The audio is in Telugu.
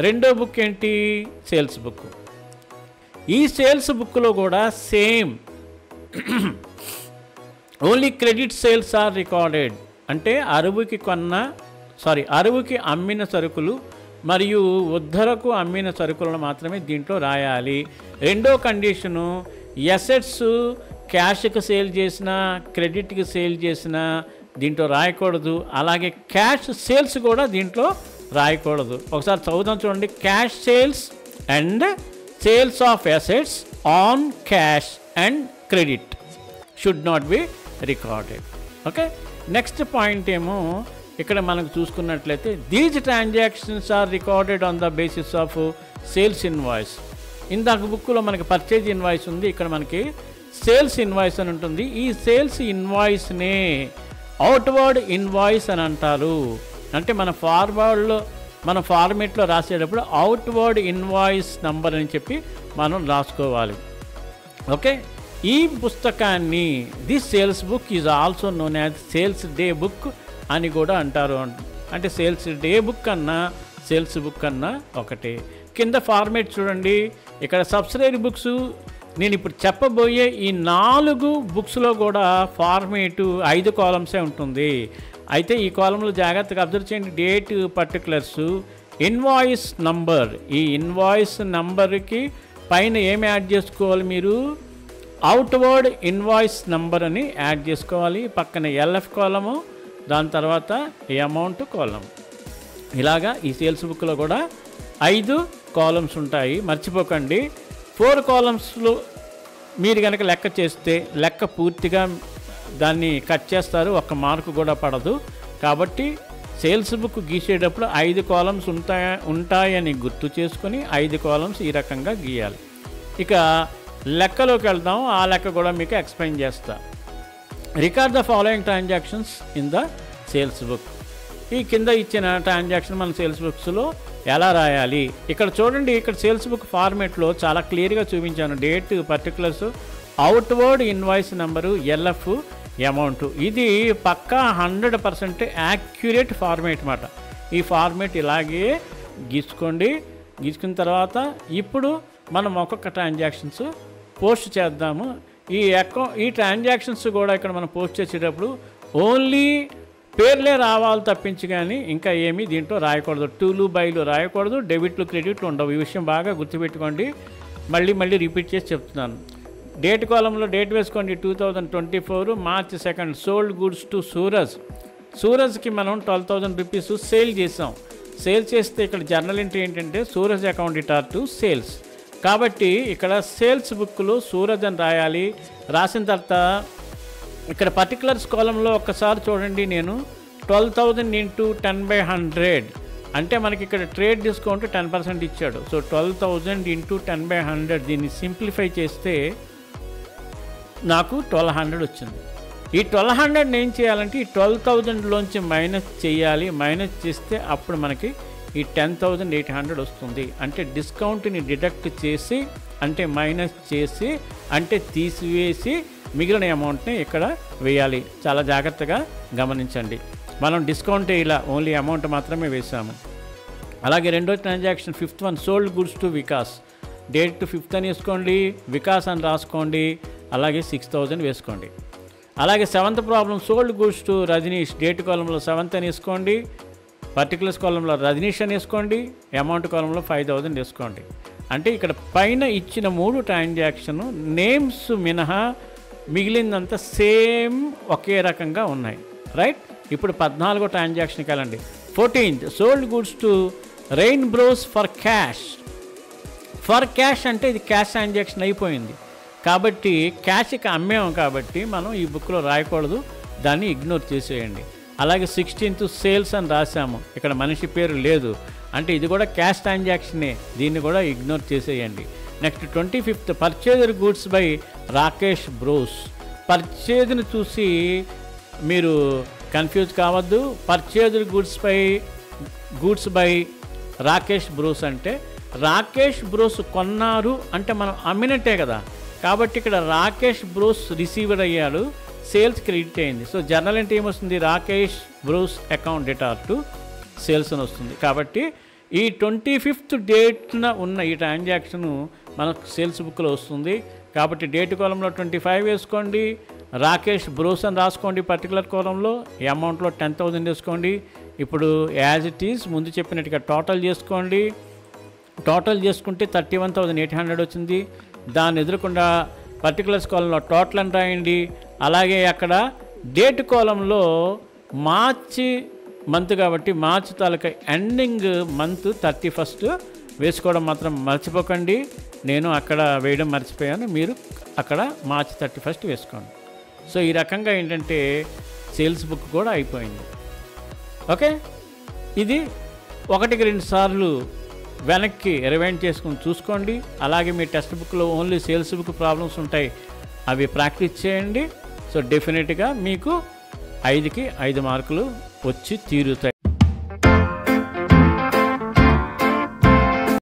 రెండో బుక్ ఏంటి? Sales book. ఈ సేల్స్ బుక్లో కూడా same only credit sales are recorded. అంటే అరువుకి అమ్మిన సరుకులు మరియు ఉద్ధరకు అమ్మిన సరుకులను మాత్రమే దీంట్లో రాయాలి. రెండో కండిషను, ఎసెట్స్ క్యాష్కి సేల్ చేసినా క్రెడిట్కి సేల్ చేసినా దీంట్లో రాయకూడదు. అలాగే క్యాష్ సేల్స్ కూడా దీంట్లో రాయకూడదు. ఒకసారి చదువుదాం చూడండి. Cash sales and sales of assets on cash and credit should not be recorded. Okay, next point ఏమో ఇక్కడ మనకు చూసుకున్నట్లయితే these transactions are recorded on the basis of sales invoice. ఇందాక బుక్లో మనకి పర్చేజ్ ఇన్వాయిస్ ఉంది, ఇక్కడ మనకి సేల్స్ ఇన్వాయిస్ అని ఉంటుంది. ఈ సేల్స్ ఇన్వాయిస్నే అవుట్వర్డ్ ఇన్వాయిస్ అని అంటారు. అంటే మన ఫార్మేట్లో రాసేటప్పుడు అవుట్వర్డ్ ఇన్వాయిస్ నంబర్ అని చెప్పి మనం రాసుకోవాలి. ఓకే, ఈ పుస్తకాన్ని this sales book is also known as sales day book అని కూడా అంటారు. అంటే సేల్స్ డే బుక్ అన్నా సేల్స్ బుక్ అన్నా ఒకటే. కింద ఫార్మేట్ చూడండి. ఇక్కడ సబ్సిడరీ బుక్స్, నేను ఇప్పుడు చెప్పబోయే ఈ 4 బుక్స్లో కూడా ఫార్మేటు 5 కాలమ్సే ఉంటుంది. అయితే ఈ కాలంలో జాగ్రత్తగా అబ్జర్వ్ చేయండి. Date, particulars, invoice number. E invoice నంబర్కి పైన ఏమి యాడ్ చేసుకోవాలి మీరు? అవుట్వర్డ్ ఇన్వాయిస్ నంబర్ అని యాడ్ చేసుకోవాలి. పక్కన ఎల్ఎఫ్ కాలము, దాని తర్వాత అమౌంట్ కాలం. ఇలాగా ఈ సేల్స్ బుక్లో కూడా 5 కాలమ్స్ ఉంటాయి, మర్చిపోకండి. 4 కాలమ్స్లో మీరు కనుక లెక్క చేస్తే లెక్క పూర్తిగా దాన్ని కట్ చేస్తారు, 1 మార్కు కూడా పడదు. కాబట్టి సేల్స్ బుక్ గీసేటప్పుడు 5 కాలమ్స్ ఉంటాయని గుర్తు చేసుకొని 5 కాలమ్స్ ఈ రకంగా గీయాలి. ఇక లెక్కలోకి వెళ్దాం, ఆ లెక్క కూడా మీకు ఎక్స్ప్లెయిన్ చేస్తా. Record the following transactions in the sales book. ఈ కింద ఇచ్చిన ట్రాన్సాక్షన్ మన సేల్స్ బుక్స్లో ఎలా రాయాలి ఇక్కడ చూడండి. ఇక్కడ సేల్స్ బుక్ ఫార్మేట్లో చాలా క్లియర్గా చూపించాను. Date, particulars, outward invoice number, LF, amount. ఇది పక్కా 100% యాక్యురేట్ ఫార్మేట్ అన్నమాట. ఈ ఫార్మేట్ ఇలాగే గీసుకోండి. గీసుకున్న తర్వాత ఇప్పుడు మనం ఒక్కొక్క ట్రాన్సాక్షన్స్ పోస్ట్ చేద్దాము. ఈ ట్రాన్సాక్షన్స్ కూడా ఇక్కడ మనం పోస్ట్ చేసేటప్పుడు ఓన్లీ పేర్లే రావాలి తప్పించి కానీ ఇంకా ఏమీ దీంట్లో రాయకూడదు. టూలు బైలు రాయకూడదు, డెబిట్లు క్రెడిట్లు ఉండవు. ఈ విషయం బాగా గుర్తుపెట్టుకోండి. మళ్ళీ రిపీట్ చేసి చెప్తున్నాను. డేట్ కాలంలో డేట్ వేసుకోండి. 2024 March 2 సోల్డ్ గూడ్స్ టు సూరజ్కి మనం 12,000 రూపీస్ సేల్ చేసాం. సేల్ చేస్తే ఇక్కడ జర్నల్ ఎంట్రీ ఏంటంటే సూరజ్ అకౌంట్ ఇటార్ టు సేల్స్. కాబట్టి ఇక్కడ సేల్స్ బుక్లో సూరజ్ అని రాయాలి. రాసిన తర్వాత ఇక్కడ పర్టికులర్స్ కాలంలో ఒక్కసారి చూడండి. నేను 12,000 ఇంటూ 10/100 అంటే మనకి ఇక్కడ ట్రేడ్ డిస్కౌంట్ 10% ఇచ్చాడు. సో 12,000 ఇంటూ 10/100 దీన్ని సింప్లిఫై చేస్తే నాకు 1,200 వచ్చింది. ఈ 1,200 ఏం చేయాలంటే ఈ 12,000లోంచి మైనస్ చేయాలి. మైనస్ చేస్తే అప్పుడు మనకి ఈ 10,800 వస్తుంది. అంటే డిస్కౌంట్ని డిడక్ట్ చేసి, అంటే మైనస్ చేసి, అంటే తీసివేసి మిగిలిన అమౌంట్ని ఇక్కడ వేయాలి. చాలా జాగ్రత్తగా గమనించండి. మనం డిస్కౌంట్ ఇలా ఓన్లీ అమౌంట్ మాత్రమే వేసాము. అలాగే రెండో transaction 5th one sold goods to Vikas. Date 5th అని వేసుకోండి, వికాస్ అని రాసుకోండి. అలాగే 6,000 వేసుకోండి. అలాగే 7th problem sold goods to Rajneesh. Date కాలంలో 7th అని వేసుకోండి, పర్టికులర్స్ కాలంలో రజనీష్ అని వేసుకోండి, అమౌంట్ కాలంలో 5,000 వేసుకోండి. అంటే ఇక్కడ పైన ఇచ్చిన 3 ట్రాన్సాక్షన్ నేమ్స్ మినహా మిగిలిందంతా సేమ్ ఒకే రకంగా ఉన్నాయి. రైట్, ఇప్పుడు 14వ ట్రాన్సాక్షన్కి వెళ్ళండి. 14th sold goods to rain bros for cash. For cash అంటే ఇది క్యాష్ ట్రాన్సాక్షన్ అయిపోయింది కాబట్టి క్యాష్కి అమ్మేము కాబట్టి మనం ఈ బుక్లో రాయకూడదు, దాన్ని ఇగ్నోర్ చేసేయండి. అలాగే 16th సేల్స్ అని రాసాము, ఇక్కడ మనిషి పేరు లేదు అంటే ఇది కూడా క్యాష్ ట్రాన్సాక్షనే, దీన్ని కూడా ఇగ్నోర్ చేసేయండి. Next 25th purchased goods by Rakesh bros. పర్చేజ్ని చూసి మీరు కన్ఫ్యూజ్ కావద్దు. Purchased goods by Rakesh bros అంటే రాకేష్ బ్రోస్ కొన్నారు అంటే మనం అమ్మినట్టే కదా. కాబట్టి ఇక్కడ రాకేష్ బ్రోస్ రిసీవర్ అయ్యాడు, సేల్స్ క్రెడిట్ అయింది. సో జర్నల్ అంటే ఏమొస్తుంది, Rakesh bros account debtor to sales అని వస్తుంది. కాబట్టి ఈ 25th డేట్న ఉన్న ఈ ట్రాన్సాక్షను మనకు సేల్స్ బుక్లో వస్తుంది. కాబట్టి డేట్ కాలంలో 25 వేసుకోండి. రాకేష్ బ్రోస్ అని రాసుకోండి. పర్టికులర్ కాలంలో ఈ అమౌంట్లో 10,000 వేసుకోండి. ఇప్పుడు యాజ్ ఇట్ ఈజ్ ముందు చెప్పినట్టుగా టోటల్ చేసుకోండి. టోటల్ చేసుకుంటే 31,800 వచ్చింది. దాన్ని ఎదురకుండా పర్టికులర్స్ కాలంలో టోటల్ అని రాయండి. అలాగే అక్కడ డేట్ కాలంలో మార్చి మంత్ కాబట్టి మార్చి తాలూకా ఎండింగ్ మంత్ 31st వేసుకోవడం మాత్రం మర్చిపోకండి. నేను అక్కడ వేయడం మర్చిపోయాను, మీరు అక్కడ మార్చి 31st వేసుకోండి. సో ఈ రకంగా ఏంటంటే సేల్స్ బుక్ కూడా అయిపోయింది. ఓకే, ఇది 1-2 సార్లు వెనక్కి రివైండ్ చేసుకుని చూసుకోండి. అలాగే మీ టెక్స్ట్ బుక్లో ఓన్లీ సేల్స్ బుక్ ప్రాబ్లమ్స్ ఉంటాయి, అవి ప్రాక్టీస్ చేయండి. సో డెఫినెట్గా మీకు 5కి 5 మార్కులు వచ్చి తీరుతాయి.